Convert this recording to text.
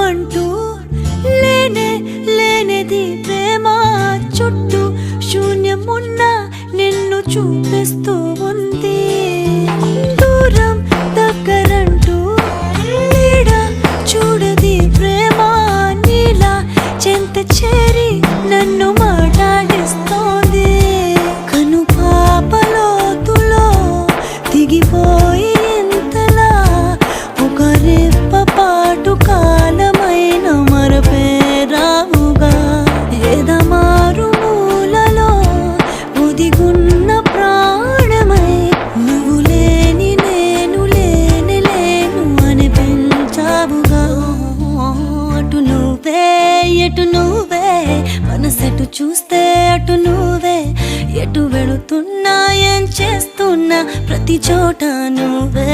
అంటూ లేనే లేనిది ప్రేమ చుట్టూ శూన్యమున్న నిన్ను చూపిస్తూ ఉంది దూరం దగ్గరంటూ నీడ చూడది ప్రేమ నీలా చెంత చేరి నన్ను మాట్లాడిస్తోంది కను పాపలోతులో దిగిపోయి ఇంతలా ఒక రెప్ప పాటు కాలమైన మరపేరావుగా ఎదమారు మూలలో ఒదిగున్న ప్రాణమై నువ్వు లేని నేను లేని లేను అని పెంచావుగా అటు నువ్వే ఎటు నువ్వే మనసెటు చూస్తే అటు నువ్వే ఎటు వెళుతున్నా ఏం చేస్తున్నా ప్రతి చోట నువ్వే